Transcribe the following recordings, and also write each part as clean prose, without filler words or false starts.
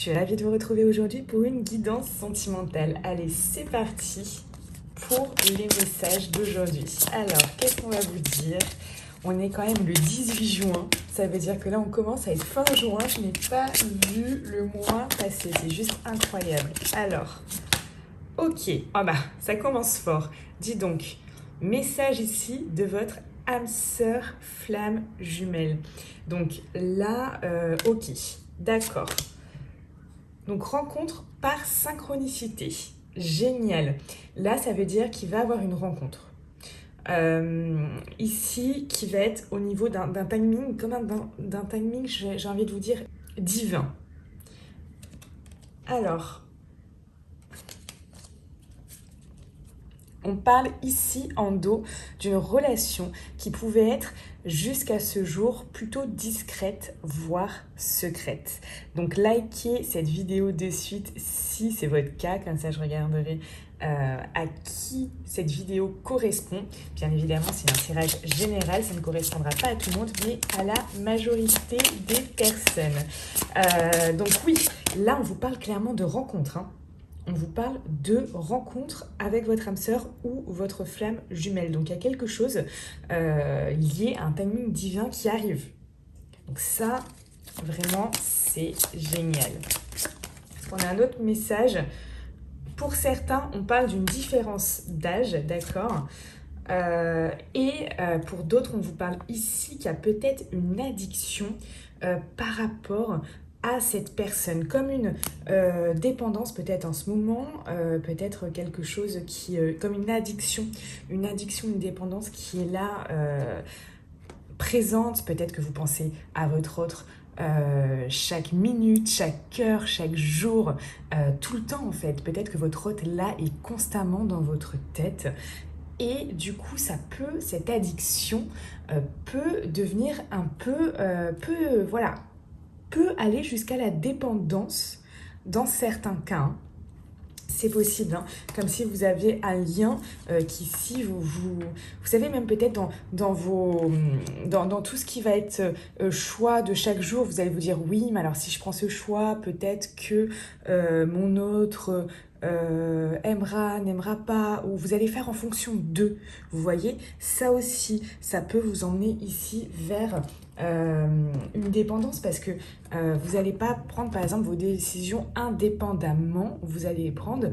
suis ravie de vous retrouver aujourd'hui pour une guidance sentimentale. Allez, c'est parti pour les messages d'aujourd'hui. Alors, qu'est-ce qu'on va vous dire? On est quand même le 18 juin, ça veut dire que là on commence à être fin juin, je n'ai pas vu le mois passer, c'est juste incroyable. Alors, ok, ah bah ça commence fort. Dis donc, message ici de votre âme sœur flamme jumelle. Donc là, ok, d'accord. Donc rencontre par synchronicité, génial. Là, ça veut dire qu'il va avoir une rencontre. Ici, qui va être au niveau d'un timing, comme d'un timing, j'ai envie de vous dire, divin. Alors, on parle ici en dos d'une relation qui pouvait être jusqu'à ce jour plutôt discrète, voire secrète. Donc likez cette vidéo de suite si c'est votre cas, comme ça je regarderai à qui cette vidéo correspond. Bien évidemment, c'est un tirage général, ça ne correspondra pas à tout le monde, mais à la majorité des personnes. Donc oui, là on vous parle clairement de rencontre, hein. On vous parle de rencontre avec votre âme sœur ou votre flamme jumelle. Donc il y a quelque chose lié à un timing divin qui arrive. Donc ça, vraiment, c'est génial. On a un autre message. Pour certains, on parle d'une différence d'âge, d'accord ? Pour d'autres, on vous parle ici qu'il y a peut-être une addiction par rapport à cette personne, comme une dépendance peut-être en ce moment, peut-être quelque chose qui, comme une addiction, une dépendance qui est là, présente, peut-être que vous pensez à votre autre chaque minute, chaque heure, chaque jour, tout le temps en fait. Peut-être que votre hôte là est constamment dans votre tête et du coup cette addiction peut devenir un peu, peut aller jusqu'à la dépendance dans certains cas, hein. C'est possible, hein. Comme si vous aviez un lien qui, si vous savez, même peut-être dans tout ce qui va être choix de chaque jour, vous allez vous dire oui, mais alors si je prends ce choix, peut-être que mon autre aimera, n'aimera pas, ou vous allez faire en fonction d'eux. Vous voyez, ça aussi, ça peut vous emmener ici vers une dépendance parce que vous n'allez pas prendre par exemple vos décisions indépendamment, vous allez les prendre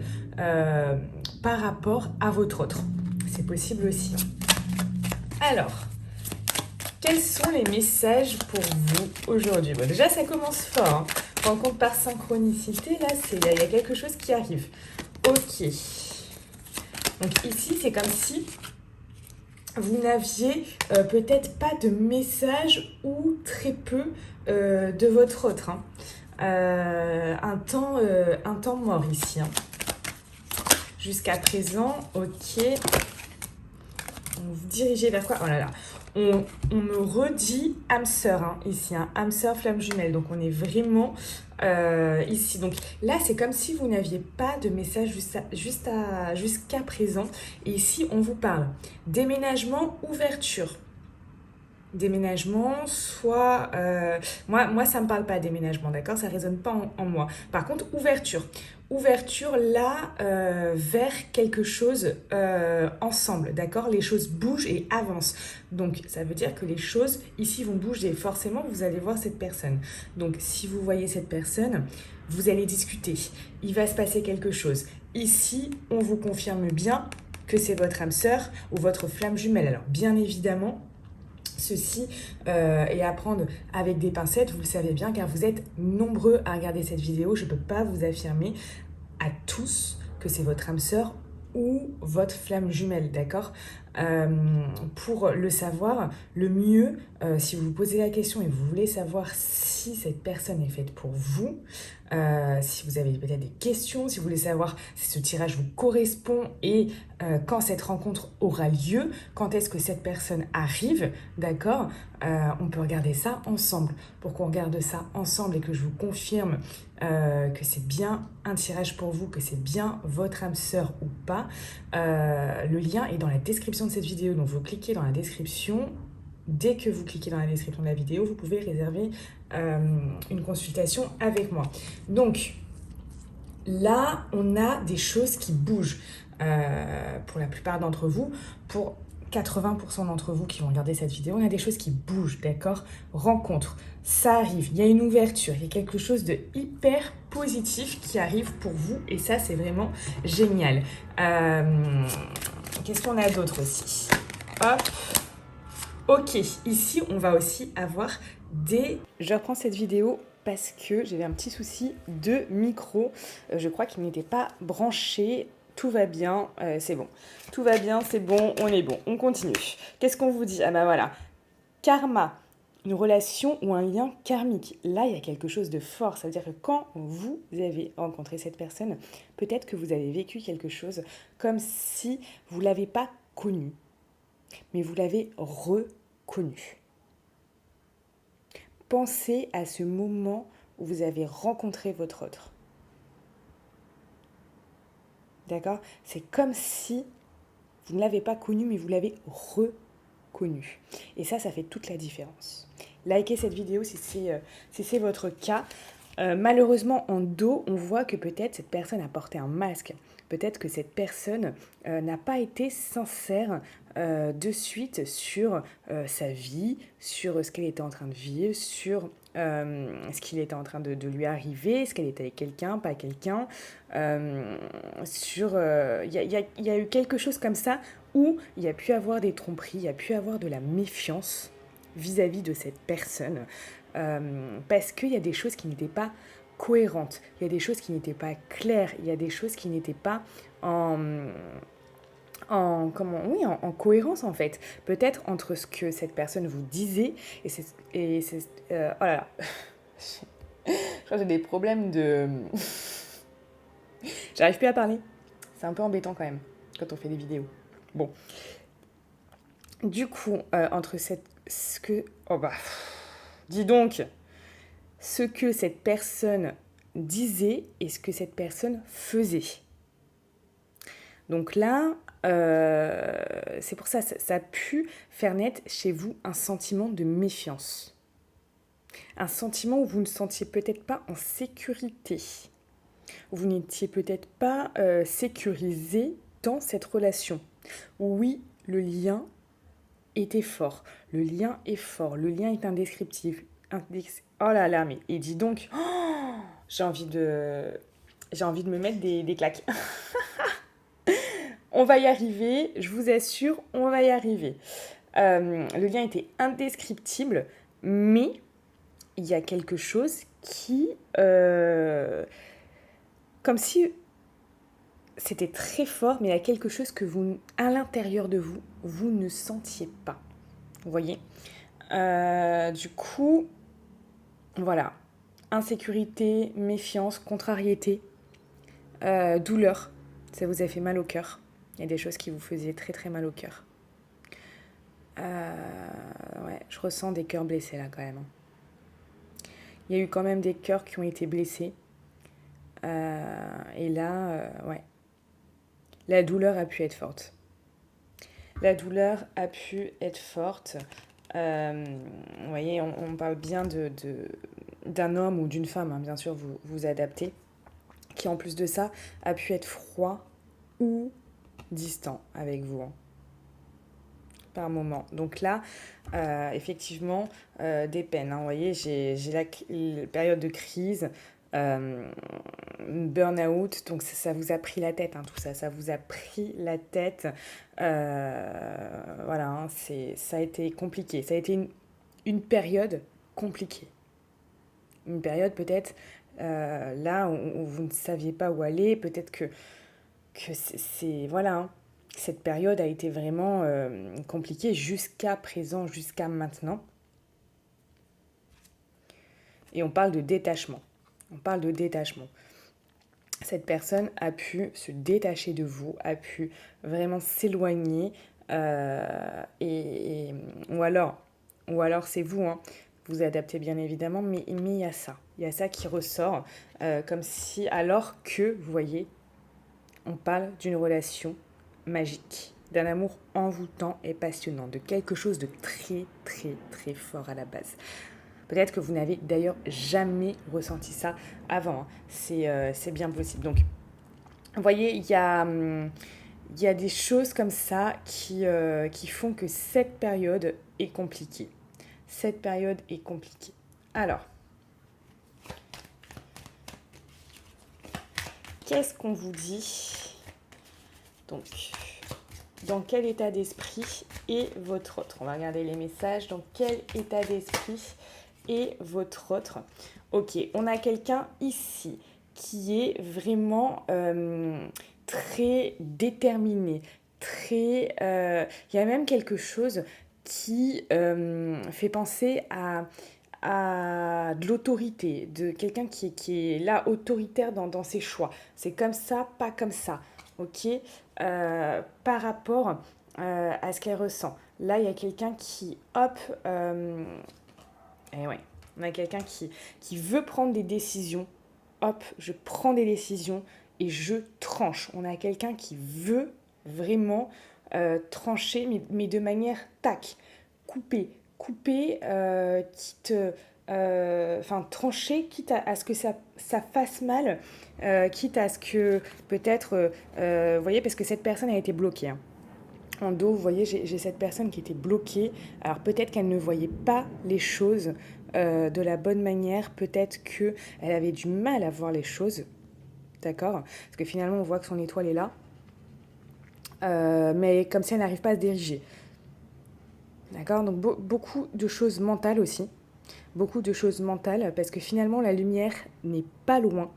par rapport à votre autre. C'est possible aussi, hein. Alors, quels sont les messages pour vous aujourd'hui? Bon, déjà, ça commence fort, hein. Rencontre par synchronicité, là, il y a quelque chose qui arrive. Ok. Donc ici, c'est comme si vous n'aviez peut-être pas de message ou très peu de votre autre, hein. Un temps mort ici, hein. Jusqu'à présent, ok. On vous dirigez vers quoi? Oh là là. On me redit âme sœur, hein, ici, hein, âme sœur flamme jumelle. Donc on est vraiment ici. Donc là, c'est comme si vous n'aviez pas de message jusqu'à présent. Et ici, on vous parle déménagement, ouverture. Déménagement, soit... moi, ça ne me parle pas déménagement, d'accord? Ça ne résonne pas en moi. Par contre, ouverture. Ouverture, là, vers quelque chose ensemble, d'accord? Les choses bougent et avancent. Donc, ça veut dire que les choses, ici, vont bouger. Forcément, vous allez voir cette personne. Donc, si vous voyez cette personne, vous allez discuter. Il va se passer quelque chose. Ici, on vous confirme bien que c'est votre âme sœur ou votre flamme jumelle. Alors, bien évidemment, ceci est à prendre avec des pincettes, vous le savez bien, car vous êtes nombreux à regarder cette vidéo. Je ne peux pas vous affirmer à tous que c'est votre âme sœur ou votre flamme jumelle, d'accord? Pour le savoir, le mieux, si vous vous posez la question et vous voulez savoir si cette personne est faite pour vous, si vous avez peut-être des questions, si vous voulez savoir si ce tirage vous correspond et quand cette rencontre aura lieu, quand est-ce que cette personne arrive, d'accord, on peut regarder ça ensemble. Pour qu'on regarde ça ensemble et que je vous confirme que c'est bien un tirage pour vous, que c'est bien votre âme sœur ou pas, le lien est dans la description de cette vidéo. Donc vous cliquez dans la description dès que vous cliquez dans la description de la vidéo, vous pouvez réserver une consultation avec moi. Donc, là, on a des choses qui bougent pour la plupart d'entre vous. Pour 80% d'entre vous qui vont regarder cette vidéo, on a des choses qui bougent, d'accord? Rencontre, ça arrive, il y a une ouverture, il y a quelque chose de hyper positif qui arrive pour vous et ça, c'est vraiment génial. Qu'est-ce qu'on a d'autre aussi? Hop. Ok, ici, on va aussi avoir des... Je reprends cette vidéo parce que j'avais un petit souci de micro. Je crois qu'il n'était pas branché. Tout va bien, c'est bon. Tout va bien, c'est bon, on est bon. On continue. Qu'est-ce qu'on vous dit? Ah bah voilà. Karma, une relation ou un lien karmique. Là, il y a quelque chose de fort. Ça veut dire que quand vous avez rencontré cette personne, peut-être que vous avez vécu quelque chose comme si vous ne l'avez pas connu, mais vous l'avez reconnu. Pensez à ce moment où vous avez rencontré votre autre. D'accord? C'est comme si vous ne l'avez pas connu, mais vous l'avez reconnu. Et ça fait toute la différence. Likez cette vidéo si c'est votre cas. Malheureusement, en dos, on voit que peut-être cette personne a porté un masque. Peut-être que cette personne n'a pas été sincère de suite sur sa vie, sur ce qu'elle était en train de vivre, sur ce qu'il était en train de lui arriver, est-ce qu'elle était avec quelqu'un, pas quelqu'un. Il y a eu quelque chose comme ça où il y a pu avoir des tromperies, il y a pu avoir de la méfiance vis-à-vis de cette personne. Parce qu'il y a des choses qui n'étaient pas cohérentes, il y a des choses qui n'étaient pas claires, il y a des choses qui n'étaient pas en cohérence en fait. Peut-être entre ce que cette personne vous disait oh là là. Je crois que j'ai des problèmes de... J'arrive plus à parler. C'est un peu embêtant quand même quand on fait des vidéos. Bon. Du coup, entre ce que... Oh bah... Dis donc, ce que cette personne disait et ce que cette personne faisait. Donc là, c'est pour ça, ça a pu faire naître chez vous un sentiment de méfiance. Un sentiment où vous ne sentiez peut-être pas en sécurité. Où vous n'étiez peut-être pas sécurisé dans cette relation. Oui, le lien était fort. Le lien est fort. Le lien est indescriptible. Oh là là, mais et dis donc, j'ai envie de me mettre des claques. On va y arriver, je vous assure, on va y arriver. Le lien était indescriptible, mais il y a quelque chose qui... comme si c'était très fort, mais il y a quelque chose que vous, à l'intérieur de vous, vous ne sentiez pas. Vous voyez? Du coup, voilà. Insécurité, méfiance, contrariété, douleur. Ça vous a fait mal au cœur. Il y a des choses qui vous faisaient très très mal au cœur. Ouais, je ressens des cœurs blessés là quand même. Il y a eu quand même des cœurs qui ont été blessés. Et là, ouais. La douleur a pu être forte. La douleur a pu être forte. Vous voyez, on parle bien d'un homme ou d'une femme, hein, bien sûr, vous adaptez, qui en plus de ça a pu être froid ou distant avec vous, hein, par moment. Donc là, effectivement, des peines. Hein, vous voyez, j'ai la période de crise, burn-out, donc ça vous a pris la tête, hein, tout ça, ça vous a pris la tête. Voilà, hein, ça a été compliqué, ça a été une période compliquée. Une période peut-être là où vous ne saviez pas où aller, peut-être que c'est voilà, hein, cette période a été vraiment compliquée jusqu'à présent, jusqu'à maintenant. Et on parle de détachement. On parle de détachement. Cette personne a pu se détacher de vous, a pu vraiment s'éloigner, ou alors c'est vous, hein, vous adaptez bien évidemment, mais il y a ça. Il y a ça qui ressort, comme si, alors que, vous voyez, on parle d'une relation magique, d'un amour envoûtant et passionnant, de quelque chose de très, très, très fort à la base. Peut-être que vous n'avez d'ailleurs jamais ressenti ça avant, hein. C'est bien possible. Donc, vous voyez, il y a des choses comme ça qui font que cette période est compliquée. Cette période est compliquée. Alors, qu'est-ce qu'on vous dit? Donc, dans quel état d'esprit est votre autre? On va regarder les messages. Dans quel état d'esprit est votre autre? Ok, on a quelqu'un ici qui est vraiment très déterminé. Il y a même quelque chose qui fait penser à de l'autorité, de quelqu'un qui est là autoritaire dans ses choix. C'est comme ça, pas comme ça. Ok, par rapport à ce qu'elle ressent. Là, il y a quelqu'un qui, hop, et ouais, on a quelqu'un qui veut prendre des décisions. Hop, je prends des décisions et je tranche. On a quelqu'un qui veut vraiment trancher, mais de manière tac, couper, quitte, trancher, quitte à ce que ça fasse mal, quitte à ce que peut-être, vous voyez, parce que cette personne a été bloquée, hein. En dos, vous voyez, j'ai cette personne qui était bloquée. Alors peut-être qu'elle ne voyait pas les choses de la bonne manière. Peut-être qu'elle avait du mal à voir les choses. D'accord? Parce que finalement, on voit que son étoile est là. Mais comme si elle n'arrive pas à se diriger. D'accord? Donc beaucoup de choses mentales aussi. Beaucoup de choses mentales. Parce que finalement, la lumière n'est pas loin.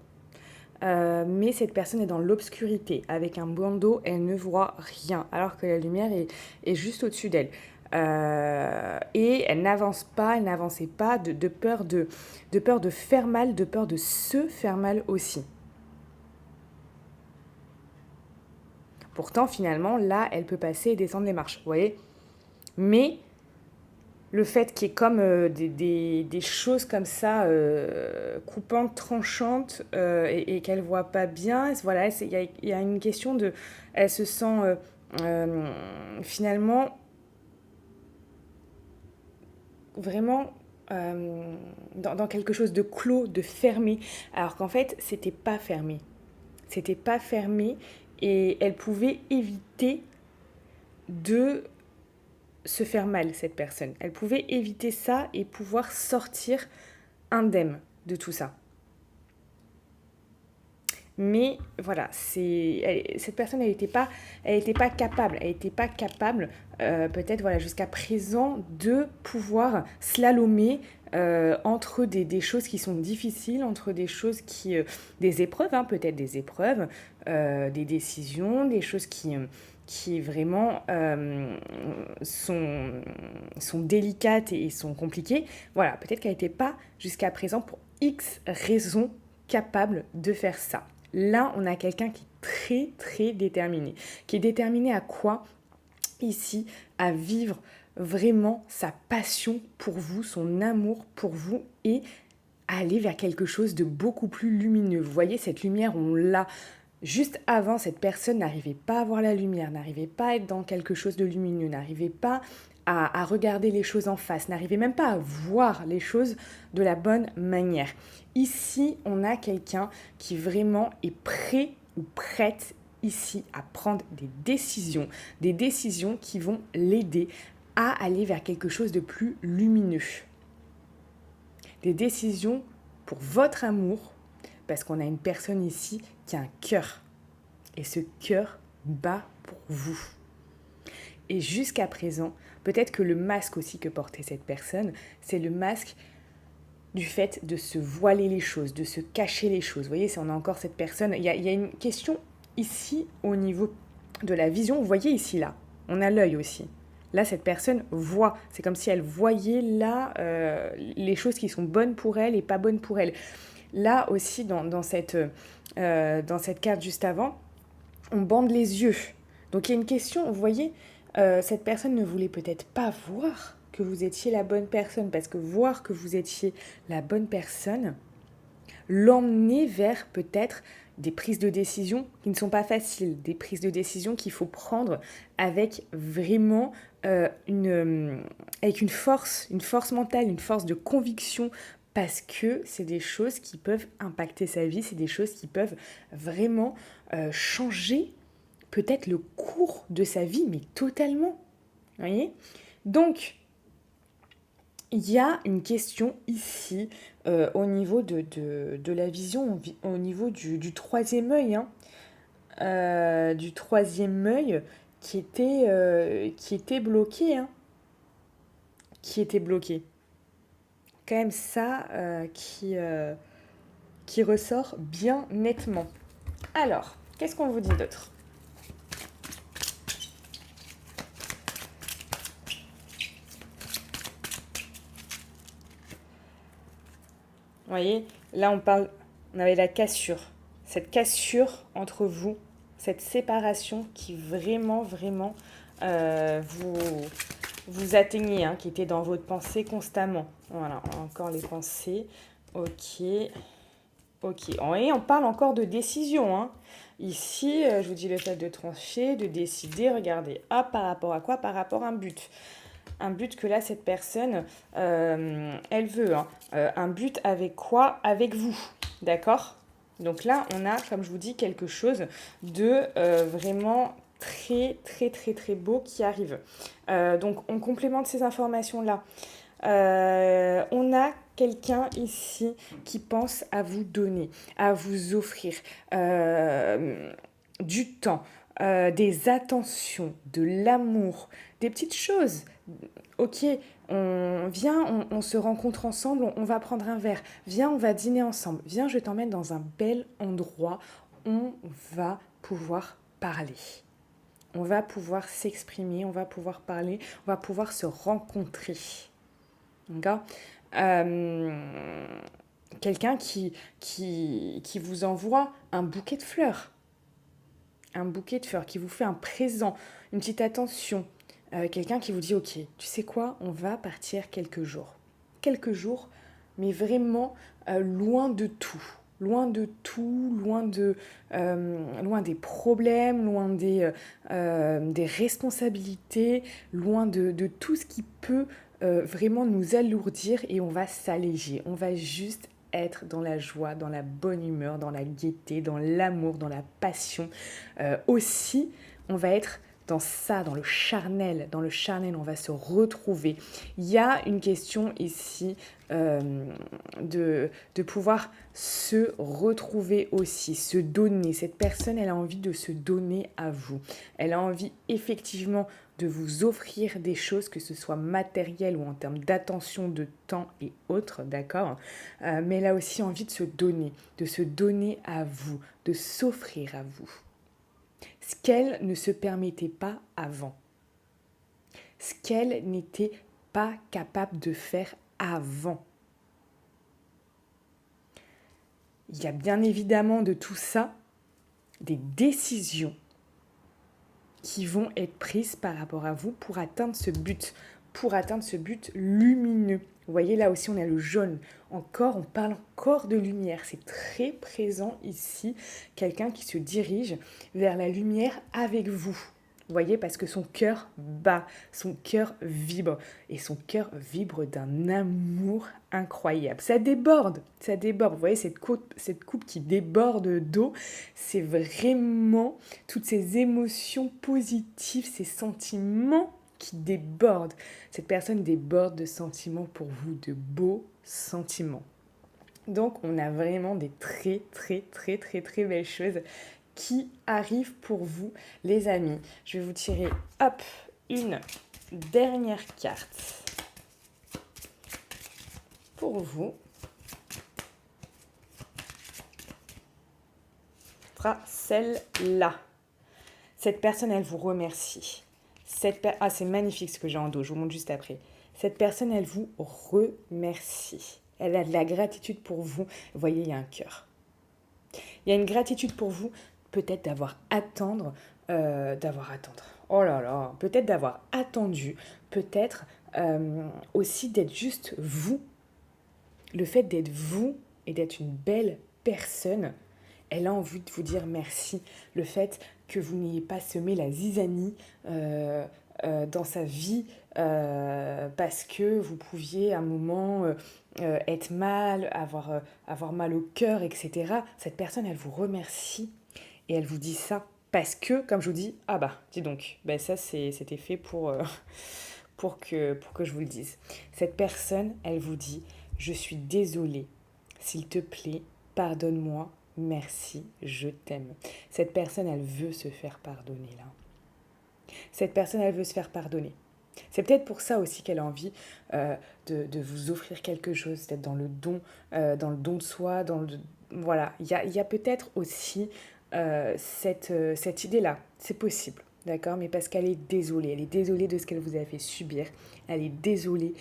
Mais cette personne est dans l'obscurité. Avec un bandeau, elle ne voit rien, alors que la lumière est juste au-dessus d'elle. Et elle n'avançait pas de peur de faire mal, de peur de se faire mal aussi. Pourtant, finalement, là, elle peut passer et descendre les marches, vous voyez. Mais le fait qu'il y ait comme des choses comme ça, coupantes, tranchantes, et qu'elle ne voit pas bien, voilà, il y a une question de... Elle se sent finalement vraiment dans quelque chose de clos, de fermé, alors qu'en fait, c'était pas fermé. C'était pas fermé et elle pouvait éviter de se faire mal, cette personne. Elle pouvait éviter ça et pouvoir sortir indemne de tout ça. Mais voilà, cette personne, elle n'était pas capable. Elle n'était pas capable, peut-être voilà, jusqu'à présent, de pouvoir slalomer entre des choses qui sont difficiles, entre des choses des épreuves, hein, peut-être des épreuves, des décisions, des choses qui vraiment sont délicates et sont compliquées. Voilà, peut-être qu'elle n'était pas jusqu'à présent pour X raisons capable de faire ça. Là, on a quelqu'un qui est très, très déterminé. Qui est déterminé à quoi? Ici, à vivre vraiment sa passion pour vous, son amour pour vous et à aller vers quelque chose de beaucoup plus lumineux. Vous voyez, cette lumière, on l'a. Juste avant, cette personne n'arrivait pas à voir la lumière, n'arrivait pas à être dans quelque chose de lumineux, n'arrivait pas à regarder les choses en face, n'arrivait même pas à voir les choses de la bonne manière. Ici, on a quelqu'un qui vraiment est prêt ou prête ici à prendre des décisions qui vont l'aider à aller vers quelque chose de plus lumineux. Des décisions pour votre amour, parce qu'on a une personne ici qui a un cœur. Et ce cœur bat pour vous. Et jusqu'à présent, peut-être que le masque aussi que portait cette personne, c'est le masque du fait de se voiler les choses, de se cacher les choses. Vous voyez, on a encore cette personne. Il y a une question ici au niveau de la vision. Vous voyez ici, là, on a l'œil aussi. Là, cette personne voit. C'est comme si elle voyait là les choses qui sont bonnes pour elle et pas bonnes pour elle. Là aussi, dans cette carte juste avant, on bande les yeux. Donc il y a une question, vous voyez, cette personne ne voulait peut-être pas voir que vous étiez la bonne personne, parce que voir que vous étiez la bonne personne l'emmenait vers peut-être des prises de décision qui ne sont pas faciles, des prises de décision qu'il faut prendre avec vraiment avec une force mentale, une force de conviction, parce que c'est des choses qui peuvent impacter sa vie, c'est des choses qui peuvent vraiment changer peut-être le cours de sa vie, mais totalement. Vous voyez ? Donc, il y a une question ici au niveau de la vision, au niveau du troisième œil, du troisième œil qui était bloqué, qui était bloqué. Quand même ça qui ressort bien nettement. Alors, qu'est-ce qu'on vous dit d'autre ? Vous voyez, là on avait la cassure. Cette cassure entre vous, cette séparation qui vraiment, vraiment vous atteignez, qui était dans votre pensée constamment. Voilà, encore les pensées. Ok. Et on parle encore de décision. Ici, je vous dis le fait de trancher, de décider, regardez. Par rapport à quoi ? Par rapport à un but. Un but que là, cette personne, elle veut. Un but avec quoi ? Avec vous. D'accord ? Donc là, on a, comme je vous dis, quelque chose de vraiment très, très, très, très beau qui arrive. Donc, on complémente ces informations-là. On a quelqu'un ici qui pense à vous donner, à vous offrir du temps, des attentions, de l'amour, des petites choses. Ok, on se rencontre ensemble, on va prendre un verre. Viens, on va dîner ensemble. Viens, je t'emmène dans un bel endroit. On va pouvoir parler. On va pouvoir s'exprimer, on va pouvoir parler, on va pouvoir se rencontrer. D'accord ? Quelqu'un qui vous envoie un bouquet de fleurs. Un bouquet de fleurs, qui vous fait un présent, une petite attention. Quelqu'un qui vous dit, ok, tu sais quoi, on va partir quelques jours. Quelques jours, mais vraiment loin de tout. Loin de tout, loin des problèmes, loin des responsabilités, loin de tout ce qui peut vraiment nous alourdir, et on va s'alléger. On va juste être dans la joie, dans la bonne humeur, dans la gaieté, dans l'amour, dans la passion. Aussi, on va être dans ça, dans le charnel, on va se retrouver. Il y a une question ici de pouvoir se retrouver aussi, se donner. Cette personne, elle a envie de se donner à vous. Elle a envie effectivement de vous offrir des choses, que ce soit matériel ou en termes d'attention, de temps et autres, d'accord ? Mais elle a aussi envie de se donner à vous, de s'offrir à vous. Ce qu'elle ne se permettait pas avant. Ce qu'elle n'était pas capable de faire avant. Il y a bien évidemment de tout ça des décisions qui vont être prises par rapport à vous pour atteindre ce but lumineux. Vous voyez, là aussi, on a le jaune. On parle encore de lumière. C'est très présent ici. Quelqu'un qui se dirige vers la lumière avec vous. Vous voyez, parce que son cœur bat, son cœur vibre. Et son cœur vibre d'un amour incroyable. Ça déborde. Vous voyez, cette coupe qui déborde d'eau, c'est vraiment toutes ces émotions positives, ces sentiments qui déborde. Cette personne déborde de sentiments pour vous, de beaux sentiments. Donc, on a vraiment des très, très, très, très, très belles choses qui arrivent pour vous, les amis. Je vais vous tirer, une dernière carte pour vous. Ce sera celle-là. Cette personne, elle vous remercie. C'est magnifique ce que j'ai en dos, je vous montre juste après. Cette personne, elle vous remercie. Elle a de la gratitude pour vous. Vous voyez, il y a un cœur. Il y a une gratitude pour vous, peut-être d'avoir attendu. Oh là là, peut-être d'avoir attendu, peut-être aussi d'être juste vous. Le fait d'être vous et d'être une belle personne, Elle a envie de vous dire merci. Le fait que vous n'ayez pas semé la zizanie dans sa vie parce que vous pouviez à un moment être mal, avoir mal au cœur, etc. Cette personne, elle vous remercie et elle vous dit ça parce que, comme je vous dis, ah bah, dis donc, bah ça c'était fait pour que je vous le dise. Cette personne, elle vous dit, je suis désolée, s'il te plaît, pardonne-moi, merci, je t'aime. Cette personne, elle veut se faire pardonner là. Cette personne, elle veut se faire pardonner. C'est peut-être pour ça aussi qu'elle a envie de vous offrir quelque chose, peut-être dans le don de soi, voilà. Il y a peut-être aussi cette idée-là, c'est possible, d'accord? Mais parce qu'elle est désolée de ce qu'elle vous a fait subir, elle est désolée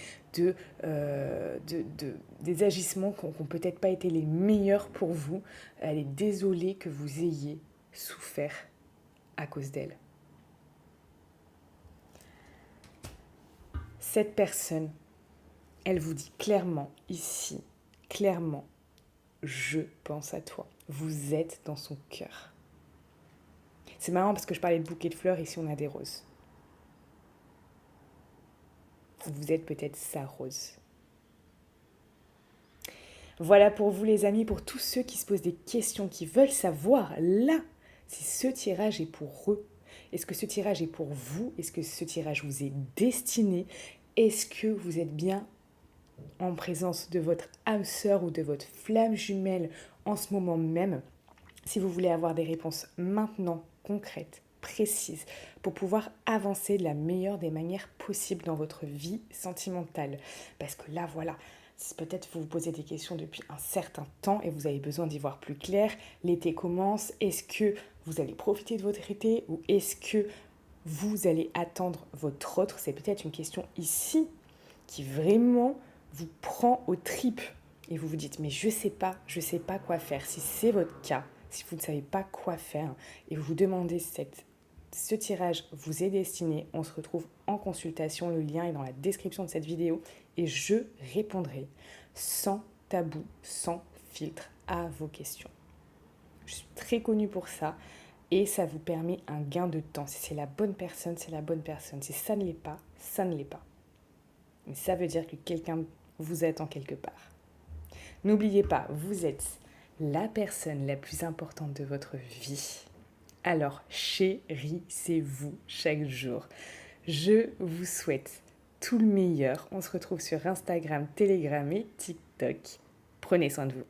des agissements qui n'ont peut-être pas été les meilleurs pour vous, elle est désolée que vous ayez souffert à cause d'elle. Cette personne, elle vous dit clairement ici, clairement, je pense à toi. Vous êtes dans son cœur. C'est marrant parce que je parlais de bouquet de fleurs, ici on a des roses. Vous êtes peut-être sa rose. Voilà pour vous les amis, pour tous ceux qui se posent des questions, qui veulent savoir là si ce tirage est pour eux. Est-ce que ce tirage est pour vous? Est-ce que ce tirage vous est destiné? Est-ce que vous êtes bien en présence de votre âme sœur ou de votre flamme jumelle en ce moment même? Si vous voulez avoir des réponses maintenant, concrètes, précises, pour pouvoir avancer de la meilleure des manières possibles dans votre vie sentimentale. Parce que là, voilà, peut-être vous vous posez des questions depuis un certain temps et vous avez besoin d'y voir plus clair. L'été commence, est-ce que vous allez profiter de votre été ou est-ce que vous allez attendre votre autre? C'est peut-être une question ici qui vraiment vous prend aux tripes et vous vous dites mais je sais pas quoi faire. Si c'est votre cas, si vous ne savez pas quoi faire et vous vous demandez ce tirage vous est destiné, on se retrouve en consultation, le lien est dans la description de cette vidéo et je répondrai sans tabou, sans filtre à vos questions. Je suis très connue pour ça et ça vous permet un gain de temps. Si c'est la bonne personne, c'est la bonne personne. Si ça ne l'est pas, ça ne l'est pas. Mais ça veut dire que quelqu'un vous attend quelque part. N'oubliez pas, vous êtes la personne la plus importante de votre vie. Alors, chérissez-vous chaque jour. Je vous souhaite tout le meilleur. On se retrouve sur Instagram, Telegram et TikTok. Prenez soin de vous.